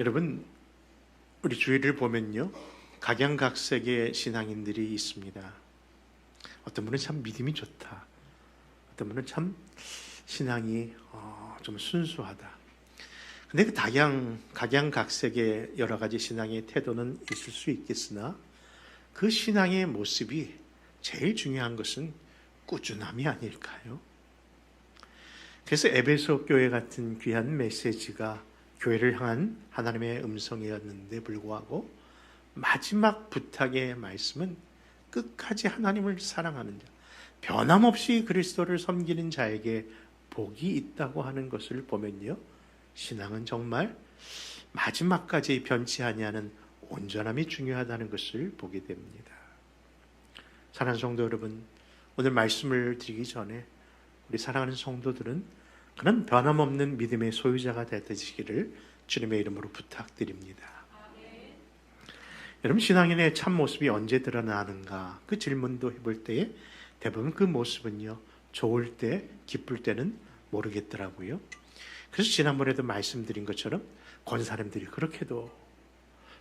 여러분, 우리 주위를 보면요, 각양각색의 신앙인들이 있습니다. 어떤 분은 참 믿음이 좋다, 어떤 분은 참 신앙이 좀 순수하다. 근데 그 각양각색의 여러 가지 신앙의 태도는 있을 수 있겠으나 그 신앙의 모습이 제일 중요한 것은 꾸준함이 아닐까요? 그래서 에베소 교회 같은 귀한 메시지가 교회를 향한 하나님의 음성이었는데 불구하고 마지막 부탁의 말씀은 끝까지 하나님을 사랑하는 자, 변함없이 그리스도를 섬기는 자에게 복이 있다고 하는 것을 보면요, 신앙은 정말 마지막까지 변치 아니하는 온전함이 중요하다는 것을 보게 됩니다. 사랑하는 성도 여러분, 오늘 말씀을 드리기 전에 우리 사랑하는 성도들은 그런 변함없는 믿음의 소유자가 되시기를 주님의 이름으로 부탁드립니다. 여러분, 신앙인의 참모습이 언제 드러나는가, 그 질문도 해볼 때에 대부분 그 모습은요, 좋을 때, 기쁠 때는 모르겠더라고요. 그래서 지난번에도 말씀드린 것처럼 권사님들이 그렇게도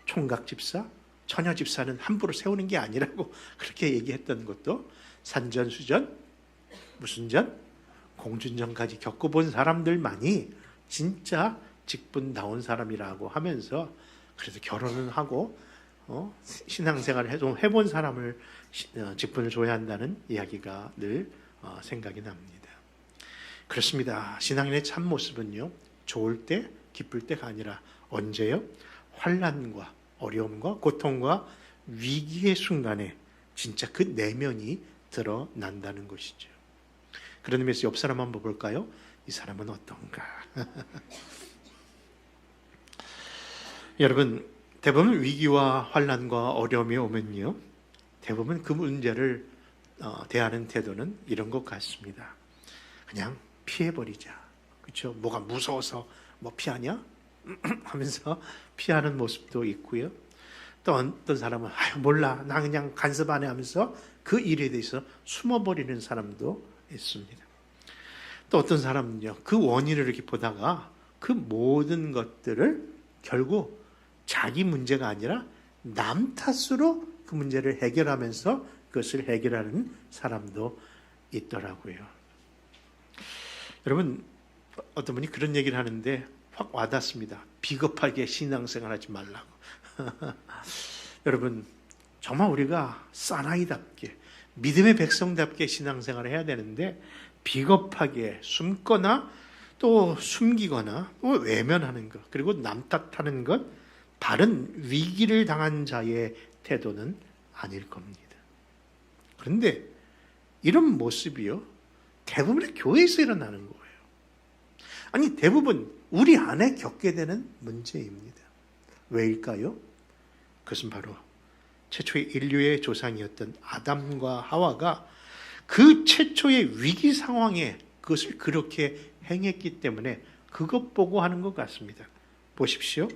총각집사, 처녀집사는 함부로 세우는 게 아니라고 그렇게 얘기했던 것도 산전수전, 무슨 전? 공준전까지 겪어본 사람들만이 진짜 직분다운 사람이라고 하면서 그래도 결혼은 하고 신앙생활을 좀 해본 사람을 직분을 줘야 한다는 이야기가 늘 생각이 납니다. 그렇습니다. 신앙인의 참모습은요, 좋을 때, 기쁠 때가 아니라 언제요? 환난과 어려움과 고통과 위기의 순간에 진짜 그 내면이 드러난다는 것이죠. 그런 의미에서 옆 사람 한번 볼까요? 이 사람은 어떤가? 여러분, 대부분 위기와 환난과 어려움이 오면요, 대부분 그 문제를 대하는 태도는 이런 것 같습니다. 그냥 피해버리자. 그렇죠? 뭐가 무서워서 뭐 피하냐? 하면서 피하는 모습도 있고요. 또 어떤 사람은 몰라, 나 그냥 간섭 안 해 하면서 그 일에 대해서 숨어버리는 사람도 있습니다. 또 어떤 사람은요, 그 원인을 이렇게 보다가 그 모든 것들을 결국 자기 문제가 아니라 남 탓으로 그 문제를 해결하면서 그것을 해결하는 사람도 있더라고요. 여러분, 어떤 분이 그런 얘기를 하는데 확 와닿습니다. 비겁하게 신앙생활하지 말라고. 여러분, 정말 우리가 사나이답게 믿음의 백성답게 신앙생활을 해야 되는데 비겁하게 숨거나 또 숨기거나 또 외면하는 것, 그리고 남 탓하는 것, 다른 위기를 당한 자의 태도는 아닐 겁니다. 그런데 이런 모습이요, 대부분의 교회에서 일어나는 거예요. 아니, 대부분 우리 안에 겪게 되는 문제입니다. 왜일까요? 그것은 바로 최초의 인류의 조상이었던 아담과 하와가 그 최초의 위기 상황에 그것을 그렇게 행했기 때문에 그것 보고 하는 것 같습니다. 보십시오.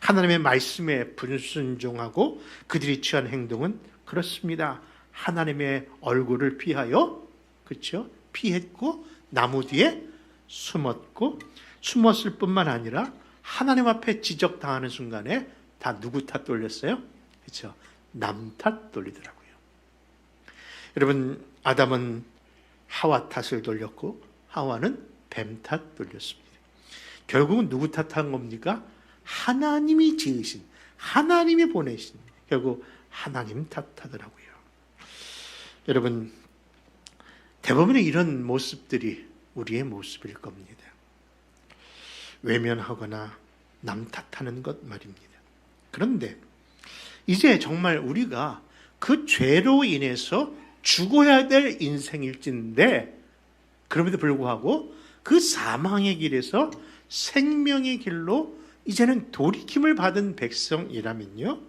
하나님의 말씀에 불순종하고 그들이 취한 행동은 그렇습니다. 하나님의 얼굴을 피하여, 그렇죠? 피했고 나무 뒤에 숨었고, 숨었을 뿐만 아니라 하나님 앞에 지적당하는 순간에 다 누구 탓 돌렸어요? 그렇죠? 남 탓 돌리더라고요. 여러분, 아담은 하와 탓을 돌렸고 하와는 뱀 탓 돌렸습니다. 결국은 누구 탓한 겁니까? 하나님이 지으신, 하나님이 보내신, 결국 하나님 탓하더라고요. 여러분, 대부분의 이런 모습들이 우리의 모습일 겁니다. 외면하거나 남 탓하는 것 말입니다. 그런데 이제 정말 우리가 그 죄로 인해서 죽어야 될 인생일진데, 그럼에도 불구하고 그 사망의 길에서 생명의 길로 이제는 돌이킴을 받은 백성이라면요,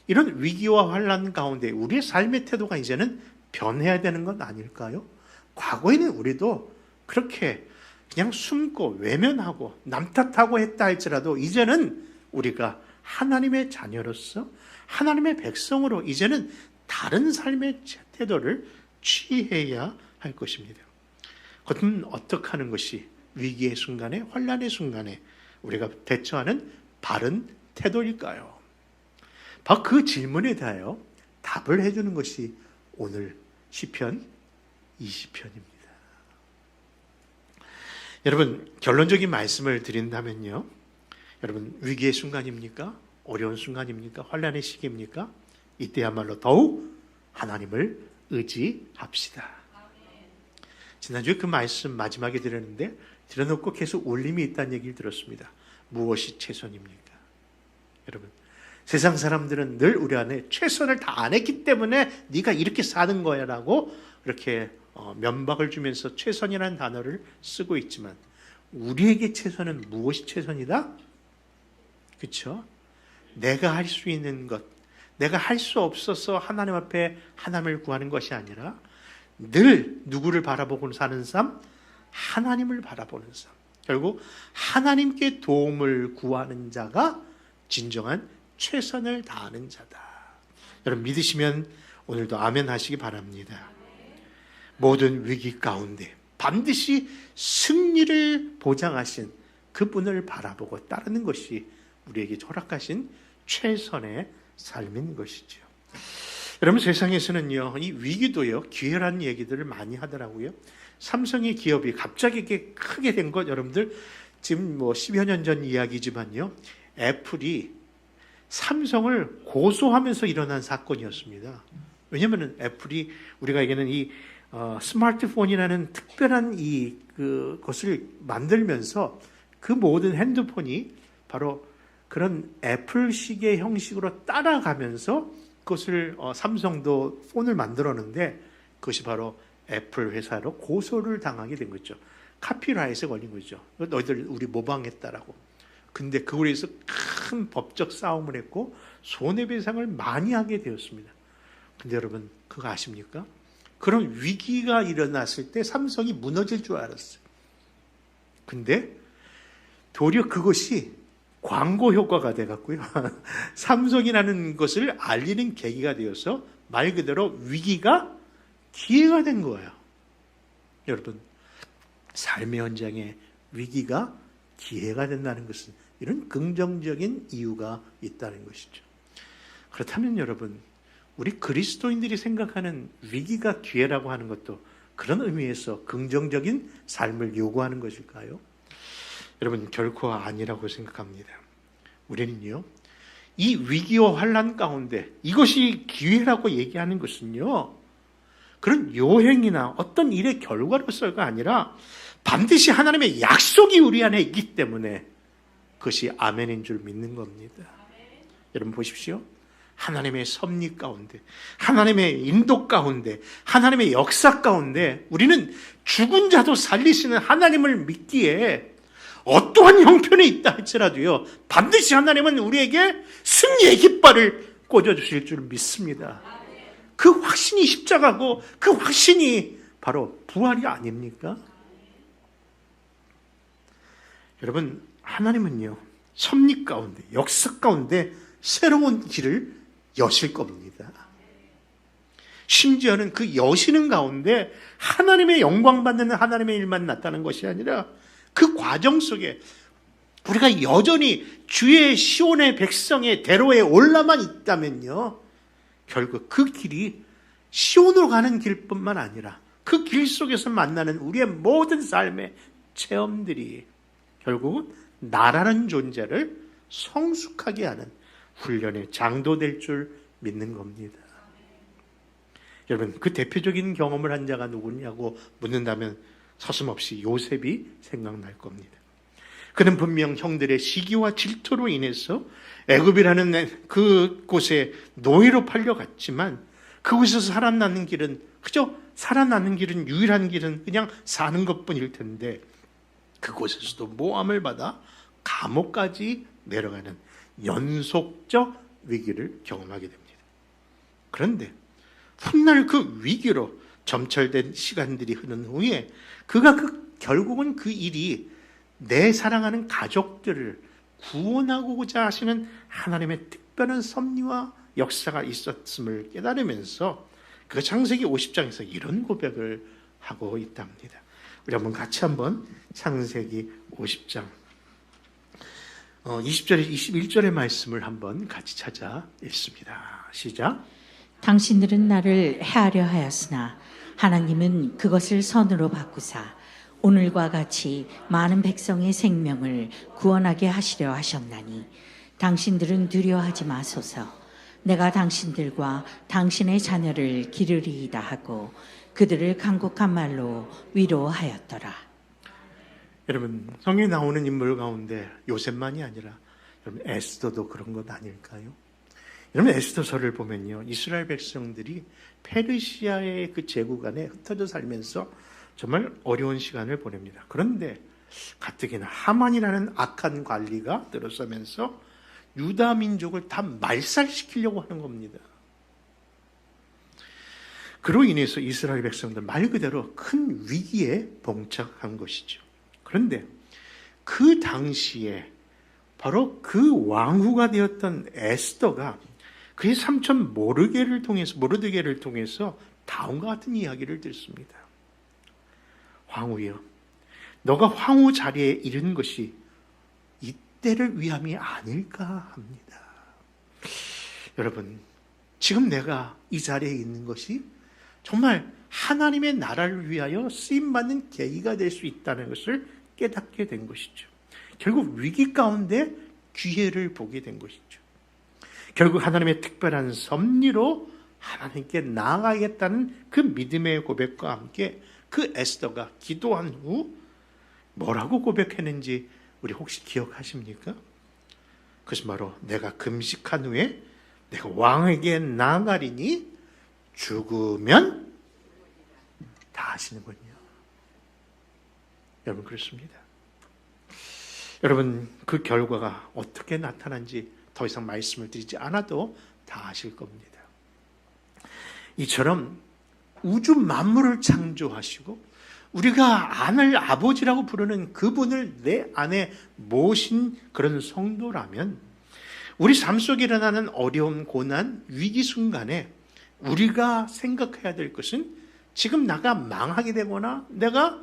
이런 위기와 환난 가운데 우리의 삶의 태도가 이제는 변해야 되는 건 아닐까요? 과거에는 우리도 그렇게 그냥 숨고 외면하고 남 탓하고 했다 할지라도 이제는 우리가 하나님의 자녀로서 하나님의 백성으로 이제는 다른 삶의 태도를 취해야 할 것입니다. 그것은 어떻게 하는 것이 위기의 순간에, 환난의 순간에 우리가 대처하는 바른 태도일까요? 바로 그 질문에 대하여 답을 해주는 것이 오늘 시편 20편입니다. 여러분, 결론적인 말씀을 드린다면요, 여러분, 위기의 순간입니까? 어려운 순간입니까? 환난의 시기입니까? 이때야말로 더욱 하나님을 의지합시다. 지난주에 그 말씀 마지막에 드렸는데 들어놓고 계속 울림이 있다는 얘기를 들었습니다. 무엇이 최선입니까? 여러분, 세상 사람들은 늘 우리 안에 최선을 다 안 했기 때문에 네가 이렇게 사는 거야 라고 이렇게 면박을 주면서 최선이라는 단어를 쓰고 있지만, 우리에게 최선은 무엇이 최선이다? 그렇죠? 내가 할 수 있는 것, 내가 할 수 없어서 하나님 앞에 하나님을 구하는 것이 아니라 늘 누구를 바라보고 사는 삶? 하나님을 바라보는 삶. 결국 하나님께 도움을 구하는 자가 진정한 최선을 다하는 자다. 여러분, 믿으시면 오늘도 아멘 하시기 바랍니다. 모든 위기 가운데 반드시 승리를 보장하신 그분을 바라보고 따르는 것이 우리에게 허락하신 최선의 삶인 것이죠. 여러분, 세상에서는요, 이 위기도요, 기회라는 얘기들을 많이 하더라고요. 삼성의 기업이 갑자기 이렇게 크게 된 것, 여러분들 지금 10여 년 전 이야기지만요, 애플이 삼성을 고소하면서 일어난 사건이었습니다. 왜냐하면 애플이 우리가 얘기하는 이 스마트폰이라는 특별한 그것을 만들면서 그 모든 핸드폰이 바로 그런 애플식의 형식으로 따라가면서 그것을 삼성도 폰을 만들었는데, 그것이 바로 애플 회사로 고소를 당하게 된 거죠. 카피라이트에 걸린 거죠. 너희들 우리 모방했다라고. 근데 그걸로 해서 큰 법적 싸움을 했고 손해배상을 많이 하게 되었습니다. 근데 여러분, 그거 아십니까? 그런 위기가 일어났을 때 삼성이 무너질 줄 알았어요. 근데 도리어 그것이 광고 효과가 돼갖고요, 삼성이라는 것을 알리는 계기가 되어서 말 그대로 위기가 기회가 된 거예요. 여러분, 삶의 현장에 위기가 기회가 된다는 것은 이런 긍정적인 이유가 있다는 것이죠. 그렇다면 여러분, 우리 그리스도인들이 생각하는 위기가 기회라고 하는 것도 그런 의미에서 긍정적인 삶을 요구하는 것일까요? 여러분, 결코 아니라고 생각합니다. 우리는요, 이 위기와 환난 가운데 이것이 기회라고 얘기하는 것은요, 그런 요행이나 어떤 일의 결과로서가 아니라 반드시 하나님의 약속이 우리 안에 있기 때문에 그것이 아멘인 줄 믿는 겁니다. 여러분 보십시오. 하나님의 섭리 가운데, 하나님의 인도 가운데, 하나님의 역사 가운데 우리는 죽은 자도 살리시는 하나님을 믿기에 어떠한 형편에 있다 할지라도요, 반드시 하나님은 우리에게 승리의 깃발을 꽂아주실 줄 믿습니다. 그 확신이 십자가고 그 확신이 바로 부활이 아닙니까? 여러분, 하나님은요, 섭리 가운데, 역사 가운데 새로운 길을 여실 겁니다. 심지어는 그 여시는 가운데 하나님의 영광 받는 하나님의 일만 나타나는 것이 아니라 그 과정 속에 우리가 여전히 주의 시온의 백성의 대로에 올라만 있다면요, 결국 그 길이 시온으로 가는 길뿐만 아니라 그 길 속에서 만나는 우리의 모든 삶의 체험들이 결국은 나라는 존재를 성숙하게 하는 훈련의 장도될 줄 믿는 겁니다. 여러분, 그 대표적인 경험을 한 자가 누구냐고 묻는다면 서슴없이 요셉이 생각날 겁니다. 그는 분명 형들의 시기와 질투로 인해서 애굽이라는 그 곳에 노예로 팔려갔지만, 그곳에서 살아나는 길은 유일한 길은 그냥 사는 것뿐일 텐데, 그곳에서도 모함을 받아 감옥까지 내려가는 연속적 위기를 경험하게 됩니다. 그런데 훗날 그 위기로 점철된 시간들이 흐른 후에 그가 결국은 그 일이 내 사랑하는 가족들을 구원하고자 하시는 하나님의 특별한 섭리와 역사가 있었음을 깨달으면서 그 창세기 50장에서 이런 고백을 하고 있답니다. 우리 같이 한번 창세기 50장 20절에 21절의 말씀을 한번 같이 찾아 읽습니다. 시작. 당신들은 나를 해하려 하였으나 하나님은 그것을 선으로 바꾸사 오늘과 같이 많은 백성의 생명을 구원하게 하시려 하셨나니 당신들은 두려워하지 마소서. 내가 당신들과 당신의 자녀를 기르리이다 하고 그들을 간곡한 말로 위로하였더라. 여러분, 성경에 나오는 인물 가운데 요셉만이 아니라 여러분 에스더도 그런 것 아닐까요? 여러분 에스더서를 보면요, 이스라엘 백성들이 페르시아의 그 제국 안에 흩어져 살면서 정말 어려운 시간을 보냅니다. 그런데 가뜩이나 하만이라는 악한 관리가 들어서면서 유다 민족을 다 말살시키려고 하는 겁니다. 그로 인해서 이스라엘 백성들 말 그대로 큰 위기에 봉착한 것이죠. 그런데 그 당시에 바로 그 왕후가 되었던 에스더가 그의 삼촌 모르드게를 통해서 다음과 같은 이야기를 듣습니다. 황후여, 너가 황후 자리에 이른 것이 이때를 위함이 아닐까 합니다. 여러분, 지금 내가 이 자리에 있는 것이 정말 하나님의 나라를 위하여 쓰임받는 계기가 될 수 있다는 것을 깨닫게 된 것이죠. 결국 위기 가운데 기회를 보게 된 것이죠. 결국 하나님의 특별한 섭리로 하나님께 나아가겠다는 그 믿음의 고백과 함께 그 에스더가 기도한 후 뭐라고 고백했는지 우리 혹시 기억하십니까? 그것이 바로 내가 금식한 후에 내가 왕에게 나아가리니 죽으면 다 아시는군요. 여러분 그렇습니다. 여러분 그 결과가 어떻게 나타난지 더 이상 말씀을 드리지 않아도 다 아실 겁니다. 이처럼 우주 만물을 창조하시고 우리가 아들 아버지라고 부르는 그분을 내 안에 모신 그런 성도라면 우리 삶 속에 일어나는 어려움, 고난, 위기 순간에 우리가 생각해야 될 것은 지금 나가 망하게 되거나 내가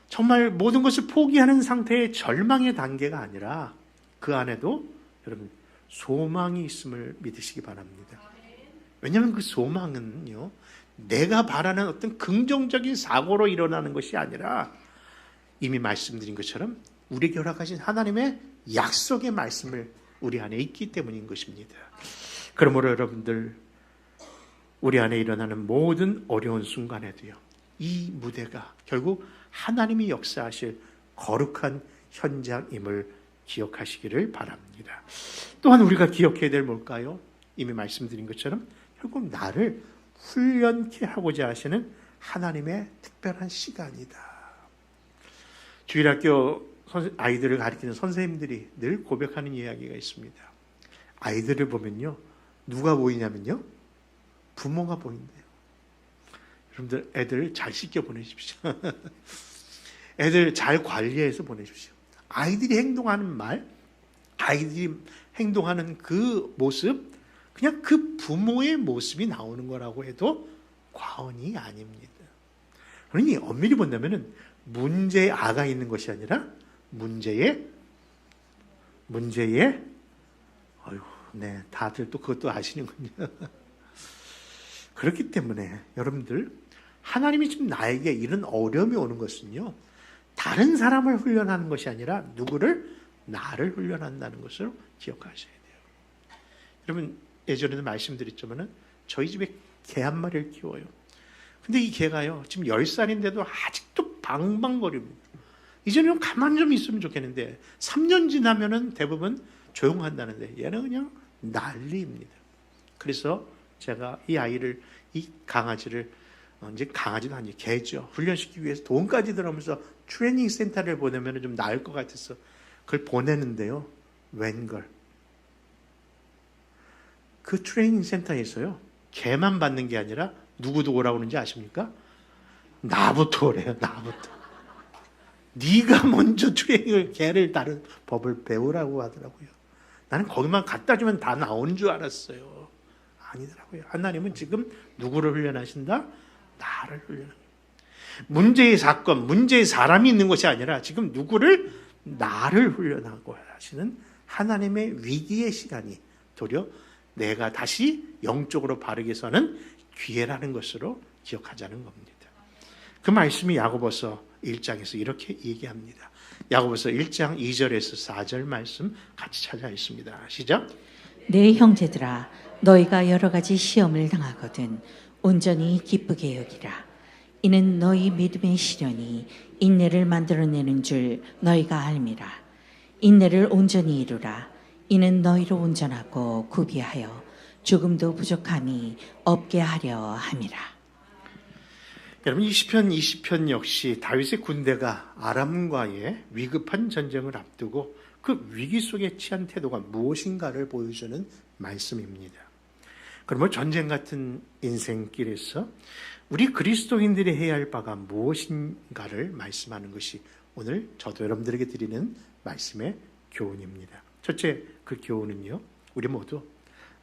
정말 모든 것을 포기하는 상태의 절망의 단계가 아니라 그 안에도 여러분 소망이 있음을 믿으시기 바랍니다. 왜냐하면 그 소망은요, 내가 바라는 어떤 긍정적인 사고로 일어나는 것이 아니라 이미 말씀드린 것처럼 우리에게 허락하신 하나님의 약속의 말씀을 우리 안에 있기 때문인 것입니다. 그러므로 여러분들 우리 안에 일어나는 모든 어려운 순간에도요, 이 무대가 결국 하나님이 역사하실 거룩한 현장임을 기억하시기를 바랍니다. 또한 우리가 기억해야 될 뭘까요? 이미 말씀드린 것처럼 결국 나를 훈련케 하고자 하시는 하나님의 특별한 시간이다. 주일학교 아이들을 가르치는 선생님들이 늘 고백하는 이야기가 있습니다. 아이들을 보면요, 누가 보이냐면요, 부모가 보인대요. 여러분들 애들 잘 씻겨 보내십시오. 애들 잘 관리해서 보내십시오. 아이들이 행동하는 말, 아이들이 행동하는 그 모습, 그냥 그 부모의 모습이 나오는 거라고 해도 과언이 아닙니다. 그러니 엄밀히 본다면 문제의 아가 있는 것이 아니라 문제의 다들 또 그것도 아시는군요. 그렇기 때문에 여러분들 하나님이 지금 나에게 이런 어려움이 오는 것은요, 다른 사람을 훈련하는 것이 아니라 나를 훈련한다는 것을 기억하셔야 돼요. 여러분 예전에도 말씀드렸지만은 저희 집에 개 한 마리를 키워요. 근데 이 개가요 지금 10살인데도 아직도 방방거립니다. 이제는 가만 좀 있으면 좋겠는데 3년 지나면은 대부분 조용한다는데 얘는 그냥 난리입니다. 그래서 제가 이 강아지를 이제 강아지도 아니에요, 개죠. 훈련시키기 위해서 돈까지 들어오면서 트레이닝 센터를 보내면 좀 나을 것 같아서 그걸 보내는데요. 웬걸. 그 트레이닝 센터에서요, 개만 받는 게 아니라 누구도 오라고 하는지 아십니까? 나부터 오래요, 나부터. 네가 먼저 개를 다른 법을 배우라고 하더라고요. 나는 거기만 갖다 주면 다 나오는 줄 알았어요. 아니더라고요. 하나님은 지금 누구를 훈련하신다? 나를 훈련합니다. 문제의 사건, 문제의 사람이 있는 것이 아니라 지금 누구를 나를 훈련하고 하시는 하나님의 위기의 시간이 도리어 내가 다시 영적으로 바르게 서는 기회라는 것으로 기억하자는 겁니다. 그 말씀이 야고보서 1장에서 이렇게 얘기합니다. 야고보서 1장 2절에서 4절 말씀 같이 찾아 있습니다. 시작. 내 형제들아 너희가 여러 가지 시험을 당하거든 온전히 기쁘게 여기라. 이는 너희 믿음의 시련이 인내를 만들어내는 줄 너희가 알미라. 인내를 온전히 이루라. 이는 너희로 온전하고 구비하여 조금도 부족함이 없게 하려 함이라. 여러분, 이 시편 20편 역시 다윗의 군대가 아람과의 위급한 전쟁을 앞두고 그 위기 속에 취한 태도가 무엇인가를 보여주는 말씀입니다. 그러면 전쟁 같은 인생길에서 우리 그리스도인들이 해야 할 바가 무엇인가를 말씀하는 것이 오늘 저도 여러분들에게 드리는 말씀의 교훈입니다. 첫째, 그 교훈은요, 우리 모두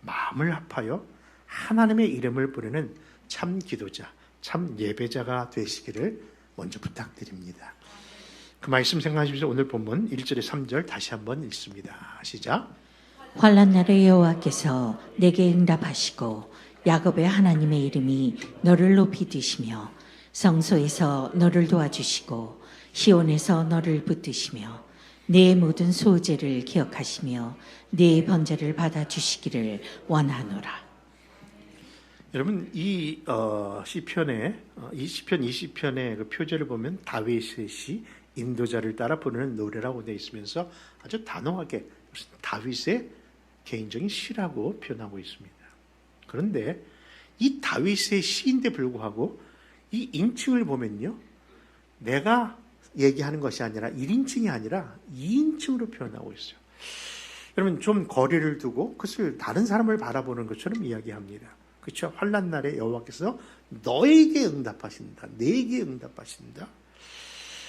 마음을 합하여 하나님의 이름을 부르는 참 기도자, 참 예배자가 되시기를 먼저 부탁드립니다. 그 말씀 생각하시면서 오늘 본문 1절에 3절 다시 한번 읽습니다. 시작. 환난 날에 여호와께서 내게 응답하시고 야곱의 하나님의 이름이 너를 높이 드시며 성소에서 너를 도와주시고 시온에서 너를 붙드시며 내 모든 소재를 기억하시며 내 번제를 받아주시기를 원하노라. 여러분, 이 시편의 이 시편 20편의 그 표제를 보면 다윗의 시 인도자를 따라 부르는 노래라고 되어 있으면서 아주 단호하게 다윗의 개인적인 시라고 표현하고 있습니다. 그런데 이 다윗의 시인데 불구하고 이 인칭을 보면요, 내가 얘기하는 것이 아니라 1인칭이 아니라 2인칭으로 표현하고 있어요. 여러분, 좀 거리를 두고 그것을 다른 사람을 바라보는 것처럼 이야기합니다. 그렇죠? 환난 날에 여호와께서 너에게 응답하신다. 내게 응답하신다.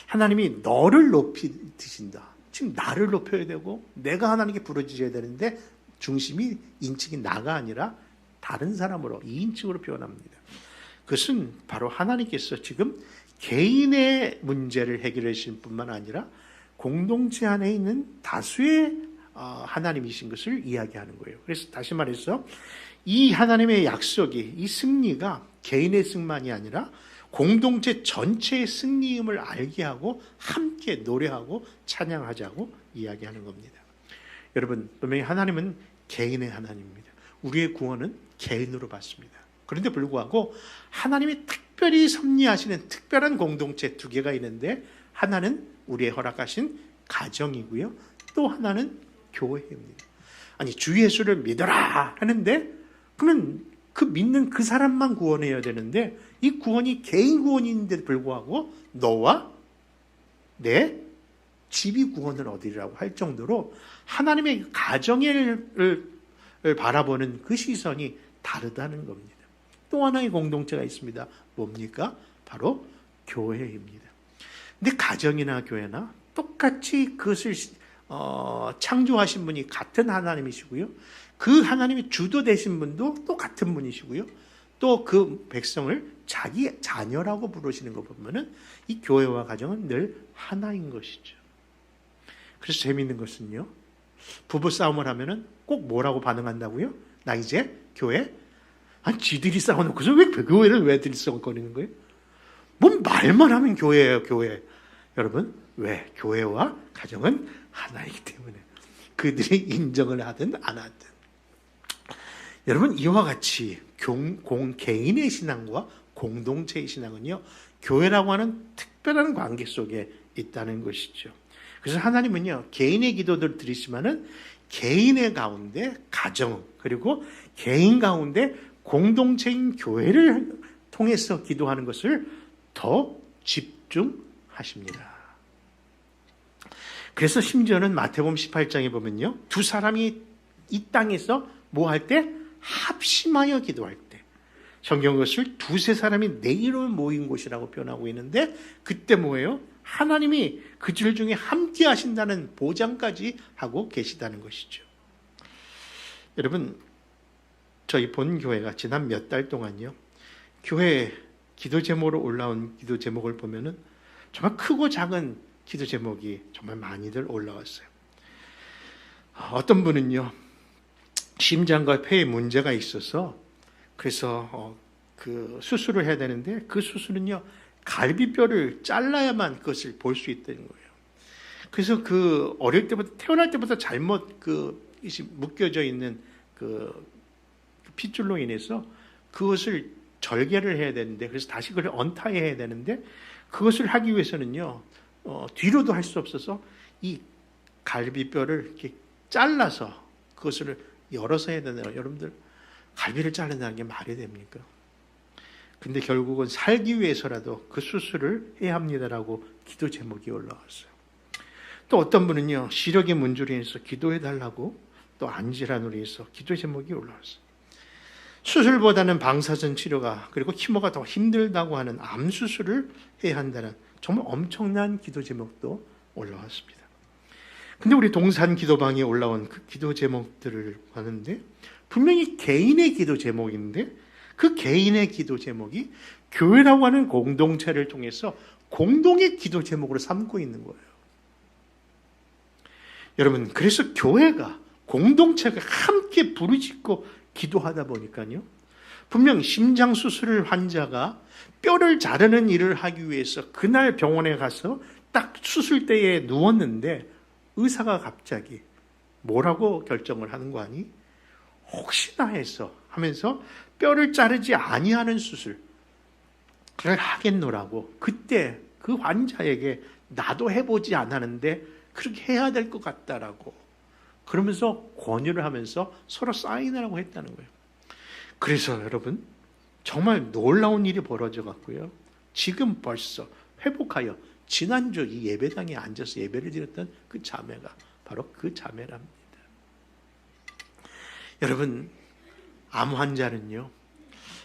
하나님이 너를 높이 드신다. 지금 나를 높여야 되고 내가 하나님께 부르짖어야 되는데 중심이 인칭이 나가 아니라 다른 사람으로 2인칭으로 표현합니다. 그것은 바로 하나님께서 지금 개인의 문제를 해결해 주실 뿐만 아니라 공동체 안에 있는 다수의 하나님이신 것을 이야기하는 거예요. 그래서 다시 말해서 이 하나님의 약속이, 이 승리가 개인의 승만이 아니라 공동체 전체의 승리임을 알게 하고 함께 노래하고 찬양하자고 이야기하는 겁니다. 여러분, 분명히 하나님은 개인의 하나님입니다. 우리의 구원은 개인으로 받습니다. 그런데 불구하고 하나님이 특별히 섭리하시는 특별한 공동체 두 개가 있는데, 하나는 우리의 허락하신 가정이고요, 또 하나는 교회입니다. 아니, 주 예수를 믿어라 하는데 그러면 그 믿는 그 사람만 구원해야 되는데 이 구원이 개인 구원인데도 불구하고 너와 내 집이 구원을 얻으리라고 할 정도로 하나님의 가정을 바라보는 그 시선이 다르다는 겁니다. 또 하나의 공동체가 있습니다. 뭡니까? 바로 교회입니다. 근데 가정이나 교회나 똑같이 그것을 창조하신 분이 같은 하나님이시고요, 그 하나님이 주도 되신 분도 또 같은 분이시고요, 또 그 백성을 자기 자녀라고 부르시는 거 보면은 이 교회와 가정은 늘 하나인 것이죠. 그래서 재미있는 것은요, 부부 싸움을 하면은 꼭 뭐라고 반응한다고요? 나 이제 교회? 아니, 지들이 싸워놓고서 왜 교회를 왜 들썩거리는 거예요? 뭔 말만 하면 교회예요, 교회. 여러분, 왜? 교회와 가정은 하나이기 때문에. 그들이 인정을 하든 안 하든. 여러분, 이와 같이 개인의 신앙과 공동체의 신앙은요, 교회라고 하는 특별한 관계 속에 있다는 것이죠. 그래서 하나님은요, 개인의 기도들 들으시면은 개인의 가운데 가정, 그리고 개인 가운데 공동체인 교회를 통해서 기도하는 것을 더 집중하십니다. 그래서 심지어는 마태복음 18장에 보면요, 두 사람이 이 땅에서 뭐 할 때? 합심하여 기도할 때. 성경 것을 두세 사람이 내 이름을 모인 곳이라고 표현하고 있는데, 그때 뭐예요? 하나님이 그들 중에 함께 하신다는 보장까지 하고 계시다는 것이죠. 여러분, 저희 본교회가 지난 몇 달 동안요, 교회 기도 제목으로 올라온 기도 제목을 보면은 정말 크고 작은 기도 제목이 정말 많이들 올라왔어요. 어떤 분은요, 심장과 폐에 문제가 있어서 그래서 그 수술을 해야 되는데 그 수술은요, 갈비뼈를 잘라야만 그것을 볼 수 있다는 거예요. 그래서 그 어릴 때부터 태어날 때부터 잘못 묶여져 있는 그 핏줄로 인해서 그것을 절개를 해야 되는데, 그래서 다시 그걸 언타해야 되는데, 그것을 하기 위해서는요, 뒤로도 할 수 없어서 이 갈비뼈를 이렇게 잘라서 그것을 열어서 해야 되나요? 여러분들, 갈비를 자른다는 게 말이 됩니까? 근데 결국은 살기 위해서라도 그 수술을 해야 합니다라고 기도 제목이 올라왔어요. 또 어떤 분은요, 시력의 문제로 인해서 기도해 달라고, 또 안질환으로 인해서 기도 제목이 올라왔어요. 수술보다는 방사선 치료가, 그리고 키모가 더 힘들다고 하는 암 수술을 해야 한다는 정말 엄청난 기도 제목도 올라왔습니다. 근데 우리 동산 기도방에 올라온 그 기도 제목들을 봤는데, 분명히 개인의 기도 제목인데, 그 개인의 기도 제목이 교회라고 하는 공동체를 통해서 공동의 기도 제목으로 삼고 있는 거예요. 여러분, 그래서 교회가, 공동체가 함께 부르짖고 기도하다 보니까요, 분명 심장수술 환자가 뼈를 자르는 일을 하기 위해서 그날 병원에 가서 딱 수술대에 누웠는데 의사가 갑자기 뭐라고 결정을 하는 거 아니? 혹시나 해서 하면서 뼈를 자르지 아니하는 수술을 하겠노라고, 그때 그 환자에게 나도 해보지 않았는데 그렇게 해야 될 것 같다라고 그러면서 권유를 하면서 서로 사인을 하고 했다는 거예요. 그래서 여러분, 정말 놀라운 일이 벌어져 갔고요, 지금 벌써 회복하여 지난주 이 예배당에 앉아서 예배를 드렸던 그 자매가 바로 그 자매랍니다. 여러분, 암 환자는요,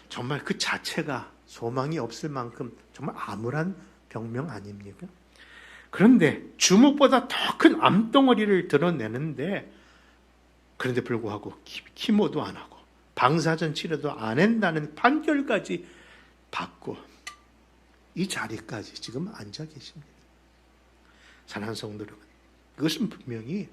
정말 그 자체가 소망이 없을 만큼 정말 암울한 병명 아닙니까? 그런데 주먹보다 더 큰 암덩어리를 드러내는데, 그런데 불구하고 키모도 안 하고 방사선 치료도 안 한다는 판결까지 받고 이 자리까지 지금 앉아 계십니다. 사랑하는 성도 여러분, 그것은 분명히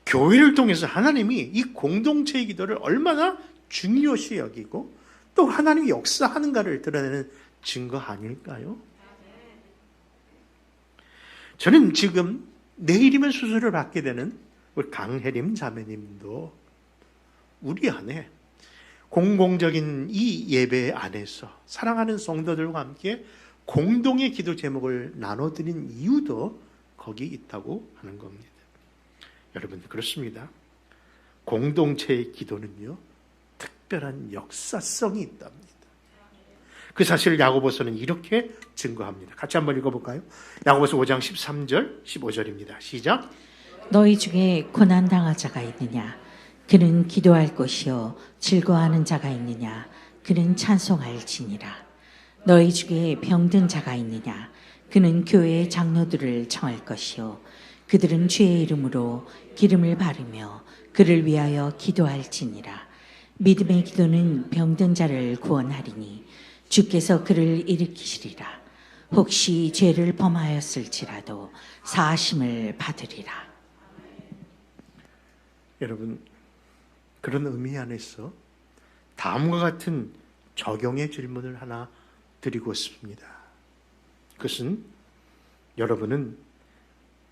교회를 통해서 하나님이 이 공동체의 기도를 얼마나 중요시 여기고 또 하나님이 역사하는가를 드러내는 증거 아닐까요? 저는 지금 내일이면 수술을 받게 되는 우리 강혜림 자매님도 우리 안에 공공적인 이 예배 안에서 사랑하는 성도들과 함께 공동의 기도 제목을 나눠드린 이유도 거기 있다고 하는 겁니다. 여러분, 그렇습니다. 공동체의 기도는요, 특별한 역사성이 있답니다. 그 사실을 야고보서는 이렇게 증거합니다. 같이 한번 읽어볼까요? 야고보서 5장 13절 15절입니다. 시작. 너희 중에 고난당한 자가 있느냐? 그는 기도할 것이요 즐거워하는 자가 있느냐? 그는 찬송할지니라. 너희 중에 병든 자가 있느냐? 그는 교회의 장로들을 청할 것이요 그들은 주의 이름으로 기름을 바르며 그를 위하여 기도할지니라. 믿음의 기도는 병든 자를 구원하리니 주께서 그를 일으키시리라. 혹시 죄를 범하였을지라도 사하심을 받으리라. 여러분, 그런 의미 안에서 다음과 같은 적용의 질문을 하나 드리고 싶습니다. 그것은 여러분은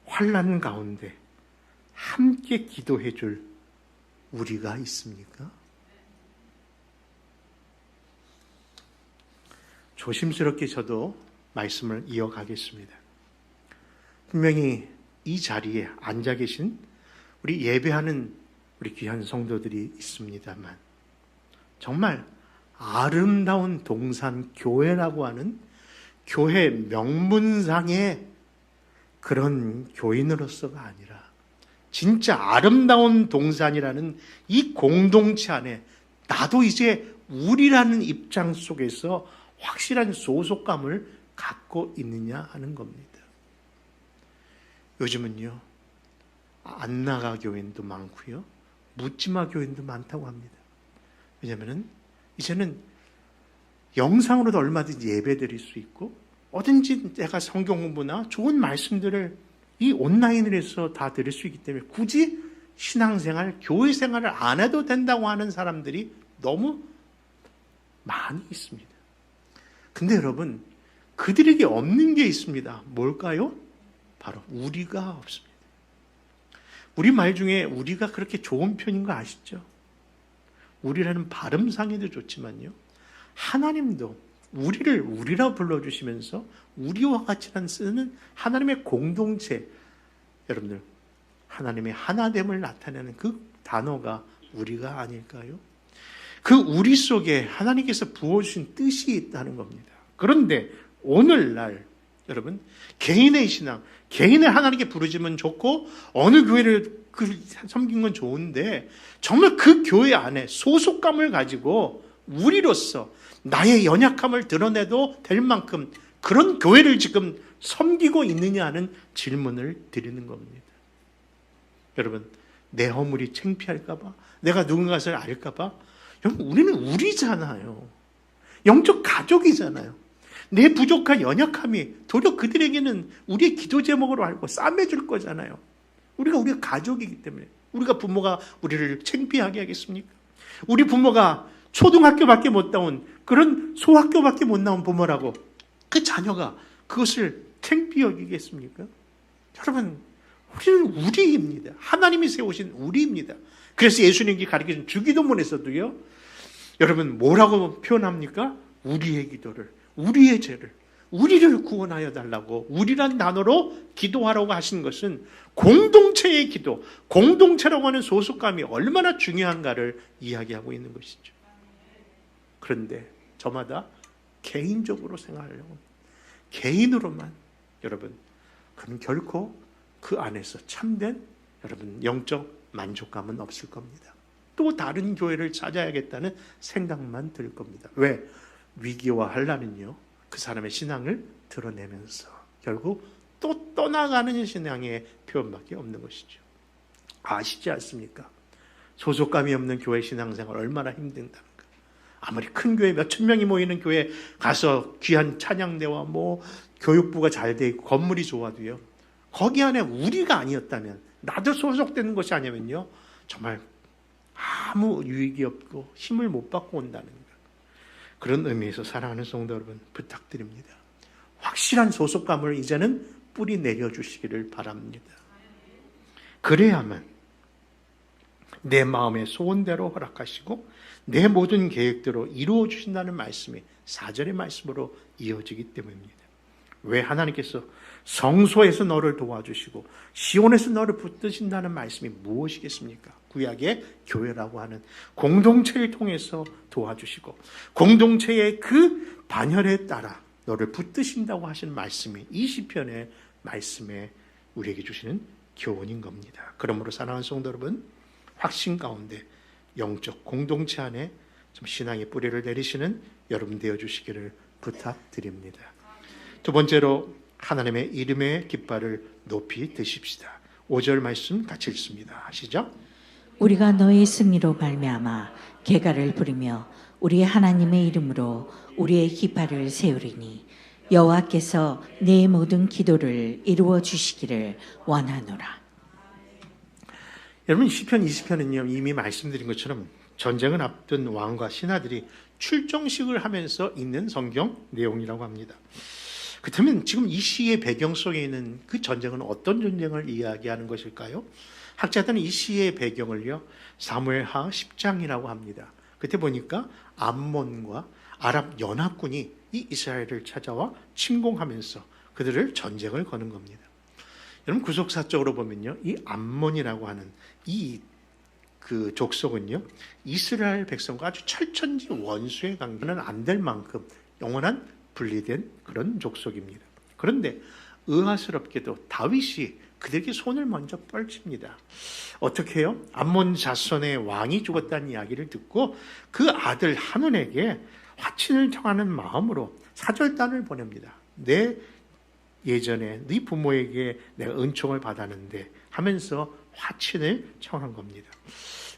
환난 가운데 함께 기도해 줄 우리가 있습니까? 조심스럽게 저도 말씀을 이어가겠습니다. 분명히 이 자리에 앉아 계신 우리 예배하는 우리 귀한 성도들이 있습니다만, 정말 아름다운 동산 교회라고 하는 교회 명문상의 그런 교인으로서가 아니라 진짜 아름다운 동산이라는 이 공동체 안에 나도 이제 우리라는 입장 속에서 확실한 소속감을 갖고 있느냐 하는 겁니다. 요즘은요, 안나가 교인도 많고요, 묻지마 교인도 많다고 합니다. 왜냐하면 이제는 영상으로도 얼마든지 예배 드릴 수 있고 어딘지 내가 성경 공부나 좋은 말씀들을 이 온라인을 해서 다 들을 수 있기 때문에 굳이 신앙생활, 교회 생활을 안 해도 된다고 하는 사람들이 너무 많이 있습니다. 근데 여러분, 그들에게 없는 게 있습니다. 뭘까요? 바로 우리가 없습니다. 우리 말 중에 우리가 그렇게 좋은 편인 거 아시죠? 우리라는 발음상에도 좋지만요, 하나님도 우리를 우리라 불러주시면서 우리와 같이란 쓰는 하나님의 공동체, 여러분들 하나님의 하나됨을 나타내는 그 단어가 우리가 아닐까요? 그 우리 속에 하나님께서 부어주신 뜻이 있다는 겁니다. 그런데 오늘날 여러분, 개인의 신앙, 개인을 하나님께 부르지면 좋고 어느 교회를 섬긴 건 좋은데 정말 그 교회 안에 소속감을 가지고 우리로서 나의 연약함을 드러내도 될 만큼 그런 교회를 지금 섬기고 있느냐 하는 질문을 드리는 겁니다. 여러분, 내 허물이 창피할까 봐, 내가 누군가를 알까 봐, 여러분, 우리는 우리잖아요. 영적 가족이잖아요. 내 부족한 연약함이 도리어 그들에게는 우리의 기도 제목으로 알고 싸매줄 거잖아요. 우리가 가족이기 때문에. 우리가 부모가 우리를 창피하게 하겠습니까? 우리 부모가 초등학교밖에 못 나온 그런 소학교밖에 못 나온 부모라고 그 자녀가 그것을 창피 여기겠습니까? 여러분, 우리는 우리입니다. 하나님이 세우신 우리입니다. 그래서 예수님이 가르쳐준 주기도문에서도요, 여러분 뭐라고 표현합니까? 우리의 기도를, 우리의 죄를, 우리를 구원하여 달라고 우리란 단어로 기도하라고 하신 것은 공동체의 기도, 공동체라고 하는 소속감이 얼마나 중요한가를 이야기하고 있는 것이죠. 그런데 저마다 개인적으로 생각하려고 합니다. 개인으로만, 여러분, 그럼 결코 그 안에서 참된 여러분 영적 만족감은 없을 겁니다. 또 다른 교회를 찾아야겠다는 생각만 들 겁니다. 왜? 위기와 환난은요, 그 사람의 신앙을 드러내면서 결국 또 떠나가는 신앙의 표현밖에 없는 것이죠. 아시지 않습니까? 소속감이 없는 교회 신앙생활 얼마나 힘든가. 아무리 큰 교회 몇천 명이 모이는 교회 가서 귀한 찬양대와 교육부가 잘 돼 있고 건물이 좋아도요, 거기 안에 우리가 아니었다면, 나도 소속되는 것이 아니면요, 정말 아무 유익이 없고 힘을 못 받고 온다는 것. 그런 의미에서 사랑하는 성도 여러분, 부탁드립니다. 확실한 소속감을 이제는 뿌리 내려주시기를 바랍니다. 그래야만 내 마음의 소원대로 허락하시고 내 모든 계획대로 이루어 주신다는 말씀이 4절의 말씀으로 이어지기 때문입니다. 왜 하나님께서 성소에서 너를 도와주시고 시온에서 너를 붙드신다는 말씀이 무엇이겠습니까? 구약의 교회라고 하는 공동체를 통해서 도와주시고 공동체의 그 반열에 따라 너를 붙드신다고 하신 말씀이 이 시편의 말씀에 우리에게 주시는 교훈인 겁니다. 그러므로 사랑하는 성도 여러분, 확신 가운데 영적 공동체 안에 좀 신앙의 뿌리를 내리시는 여러분 되어주시기를 부탁드립니다. 두 번째로 하나님의 이름의 깃발을 높이 드십시다. 5절 말씀 같이 읽습니다. 아시죠? 우리가 너의 승리로 말미암아 개가를 부리며 우리 하나님의 이름으로 우리의 깃발을 세우리니 여호와께서 내 모든 기도를 이루어 주시기를 원하노라. 여러분, 시편 20편은요, 이미 말씀드린 것처럼 전쟁을 앞둔 왕과 신하들이 출정식을 하면서 있는 성경 내용이라고 합니다. 그렇다면 지금 이 시의 배경 속에 있는 그 전쟁은 어떤 전쟁을 이야기하는 것일까요? 학자들은 이 시의 배경을요, 사무엘하 10장이라고 합니다. 그때 보니까 암몬과 아랍 연합군이 이 이스라엘을 찾아와 침공하면서 그들을 전쟁을 거는 겁니다. 여러분, 구속사적으로 보면요, 이 암몬이라고 하는 그 족속은요, 이스라엘 백성과 아주 철천지 원수의 관계는 안 될 만큼 영원한 분리된 그런 족속입니다. 그런데 의아스럽게도 다윗이 그들에게 손을 먼저 뻘칩니다. 어떻게 해요? 암몬 자손의 왕이 죽었다는 이야기를 듣고 그 아들 한온에게 화친을 청하는 마음으로 사절단을 보냅니다. 내 예전에 네 부모에게 내가 은총을 받았는데 하면서 화친을 청한 겁니다.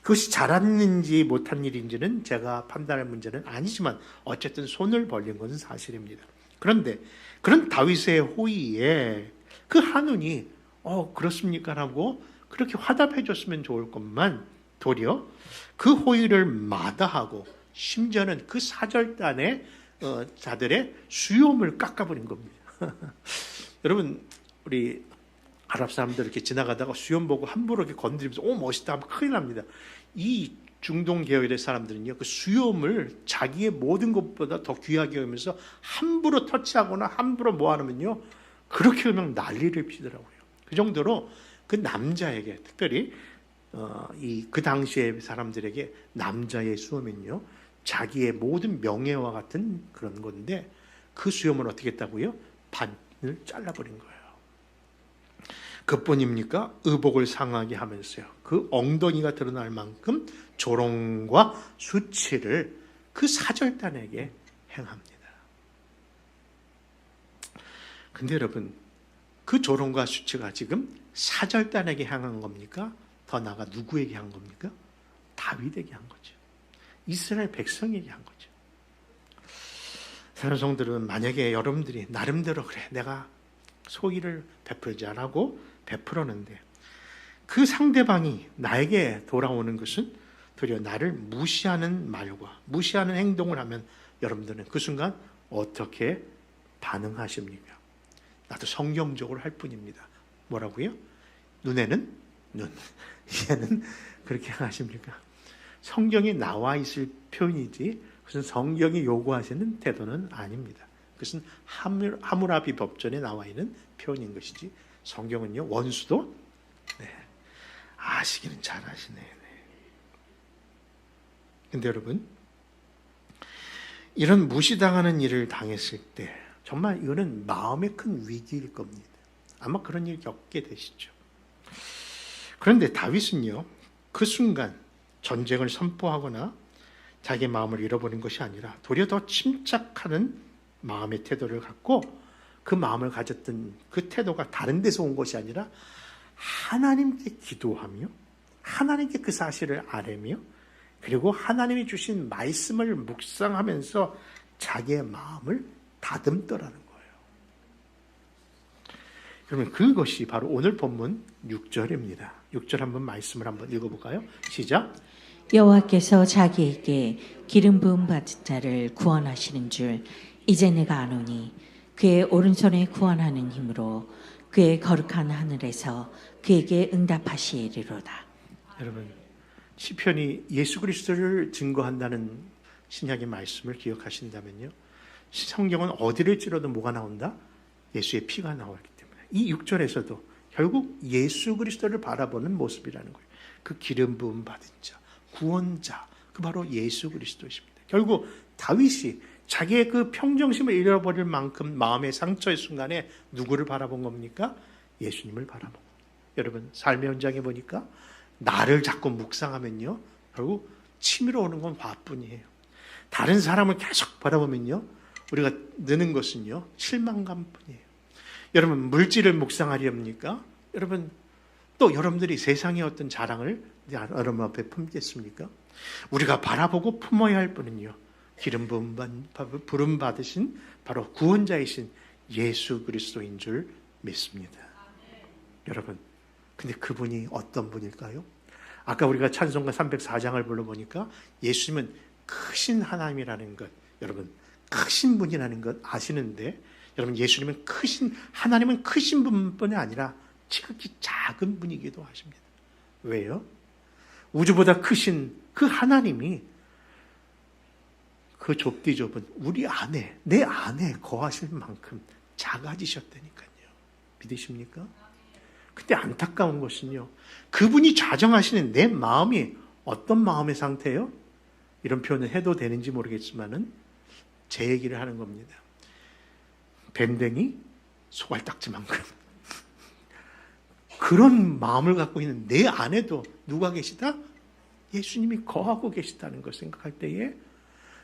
그것이 잘했는지 못한 일인지는 제가 판단할 문제는 아니지만 어쨌든 손을 벌린 것은 사실입니다. 그런데 그런 다윗의 호의에 그 한운이 그렇습니까? 라고 그렇게 화답해 줬으면 좋을 것만 도리어 그 호의를 마다하고 심지어는 그 사절단의 자들의 수염을 깎아버린 겁니다. 여러분, 우리 아랍 사람들 이렇게 지나가다가 수염 보고 함부로 이렇게 건드리면서 멋있다 하면 큰일 납니다. 이 중동 계열의 사람들은요, 그 수염을 자기의 모든 것보다 더 귀하게 여기면서 함부로 터치하거나 함부로 모아놓으면요, 그렇게 그냥 난리를 피더라고요. 그 정도로 그 남자에게, 특별히 그 당시의 사람들에게 남자의 수염은요, 자기의 모든 명예와 같은 그런 건데, 그 수염을 어떻게 했다고요? 반을 잘라버린 거예요. 그뿐입니까? 의복을 상하게 하면서요, 그 엉덩이가 드러날 만큼 조롱과 수치를 그 사절단에게 행합니다. 근데 여러분, 그 조롱과 수치가 지금 사절단에게 향한 겁니까? 더 나아가 누구에게 한 겁니까? 다윗에게 한 거죠. 이스라엘 백성에게 한 거죠. 사랑하는 성도들은, 만약에 여러분들이 나름대로 그래, 내가 소위를 베풀지 않고 베풀었는데 그 상대방이 나에게 돌아오는 것은 도리어 나를 무시하는 말과 무시하는 행동을 하면 여러분들은 그 순간 어떻게 반응하십니까? 나도 성경적으로 할 뿐입니다. 뭐라고요? 눈에는 눈, 이에는 그렇게 하십니까? 성경에 나와 있을 표현이지 그것은 성경이 요구하시는 태도는 아닙니다. 그것은 하무라비 법전에 나와 있는 표현인 것이지, 성경은요, 원수도 아시기는 잘 아시네. 근데 여러분, 이런 무시당하는 일을 당했을 때 정말 이거는 마음의 큰 위기일 겁니다. 아마 그런 일 겪게 되시죠. 그런데 다윗은요, 그 순간 전쟁을 선포하거나 자기의 마음을 잃어버린 것이 아니라 도리어 더 침착하는 마음의 태도를 갖고, 그 마음을 가졌던 그 태도가 다른 데서 온 것이 아니라 하나님께 기도하며 하나님께 그 사실을 아뢰며 그리고 하나님이 주신 말씀을 묵상하면서 자기의 마음을 다듬더라는 거예요. 그러면 그것이 바로 오늘 본문 6절입니다. 6절 한번 말씀을 한번 읽어볼까요? 시작. 여호와께서 자기에게 기름 부음 받은 자를 구원하시는 줄 이제 내가 아노니 그의 오른손에 구원하는 힘으로 그의 거룩한 하늘에서 그에게 응답하시리로다. 여러분, 시편이 예수 그리스도를 증거한다는 신약의 말씀을 기억하신다면요, 성경은 어디를 찔러도 뭐가 나온다? 예수의 피가 나오기 때문에 이 6절에서도 결국 예수 그리스도를 바라보는 모습이라는 거예요. 그 기름 부음 받은 자, 구원자, 그 바로 예수 그리스도십니다. 결국 다윗이 자기의 그 평정심을 잃어버릴 만큼 마음의 상처의 순간에 누구를 바라본 겁니까? 예수님을 바라보고. 여러분, 삶의 현장에 보니까 나를 자꾸 묵상하면요, 결국 치밀어 오는 건 화뿐이에요. 다른 사람을 계속 바라보면요, 우리가 느는 것은요, 실망감뿐이에요. 여러분, 물질을 묵상하렵니까? 여러분, 또 여러분들이 세상의 어떤 자랑을 여러분 앞에 품겠습니까? 우리가 바라보고 품어야 할 분은요, 기름 부름 받으신 바로 구원자이신 예수 그리스도인 줄 믿습니다. 여러분, 근데 그분이 어떤 분일까요? 아까 우리가 찬송가 304장을 불러보니까 예수님은 크신 하나님이라는 것, 여러분, 크신 분이라는 것 아시는데, 여러분, 예수님은 하나님은 크신 분뿐이 아니라 지극히 작은 분이기도 하십니다. 왜요? 우주보다 크신 그 하나님이 그 좁디 좁은 우리 안에, 내 안에 거하실 만큼 작아지셨다니까요. 믿으십니까? 근데 안타까운 것은요, 그분이 좌정하시는 내 마음이 어떤 마음의 상태예요? 이런 표현을 해도 되는지 모르겠지만은 제 얘기를 하는 겁니다. 밴댕이 소갈딱지만큼 그런 마음을 갖고 있는 내 안에도 누가 계시다? 예수님이 거하고 계시다는 걸 생각할 때에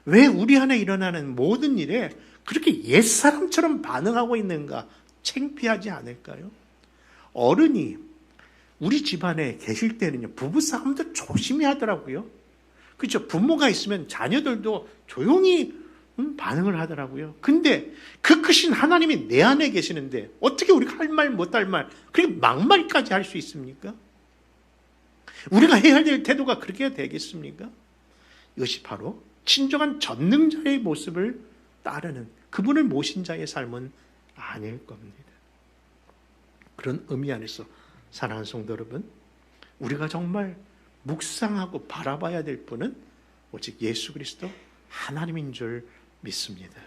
왜 우리 안에 일어나는 모든 일에 그렇게 옛사람처럼 반응하고 있는가 창피하지 않을까요? 어른이 우리 집안에 계실 때는요, 부부싸움도 조심히 하더라고요. 그렇죠? 부모가 있으면 자녀들도 조용히 반응을 하더라고요. 근데 그 크신 하나님이 내 안에 계시는데 어떻게 우리가 할 말 못할 말, 그렇게 막말까지 할 수 있습니까? 우리가 해야 될 태도가 그렇게 되겠습니까? 이것이 바로 진정한 전능자의 모습을 따르는 그분을 모신 자의 삶은 아닐 겁니다. 그런 의미 안에서 사랑하는 성도 여러분, 우리가 정말 묵상하고 바라봐야 될 분은 오직 예수 그리스도 하나님인 줄 믿습니다.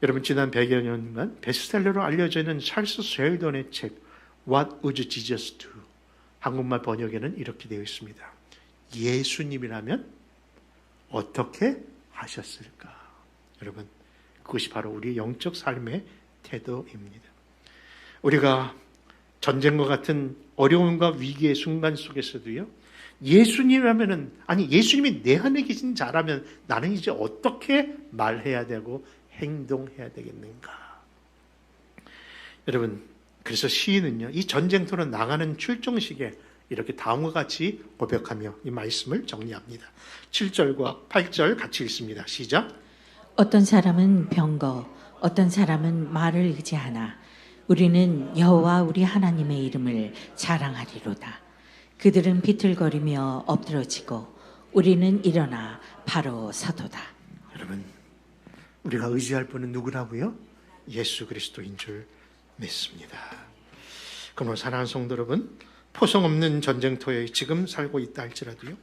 여러분, 지난 100여 년간 베스트셀러로 알려져 있는 찰스 쉘던의 책 What Would Jesus Do? 한국말 번역에는 이렇게 되어 있습니다. 예수님이라면 어떻게 하셨을까? 여러분, 그것이 바로 우리의 영적 삶의 태도입니다. 우리가 전쟁과 같은 어려움과 위기의 순간 속에서도요, 예수님이라면은, 아니 예수님이 내 안에 계신 자라면 나는 이제 어떻게 말해야 되고 행동해야 되겠는가? 여러분, 그래서 시인은요, 이 전쟁터로 나가는 출정식에 이렇게 다음과 같이 고백하며 이 말씀을 정리합니다. 7절과 8절 같이 읽습니다. 시작. 어떤 사람은 병거, 어떤 사람은 말을 의지하나 우리는 여호와 우리 하나님의 이름을 자랑하리로다. 그들은 비틀거리며 엎드러지고 우리는 일어나 바로 서도다. 여러분, 우리가 의지할 분은 누구라고요? 예수 그리스도인 줄 믿습니다. 그러므로 사랑하는 성도 여러분, 포성 없는 전쟁터에 지금 살고 있다 할지라도요,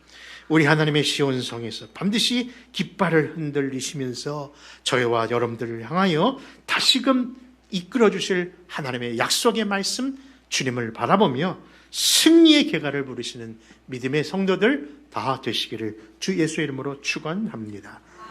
우리 하나님의 시온성에서 반드시 깃발을 흔들리시면서 저희와 여러분들을 향하여 다시금 이끌어 주실 하나님의 약속의 말씀, 주님을 바라보며 승리의 계가를 부르시는 믿음의 성도들 다 되시기를 주 예수의 이름으로 축원합니다.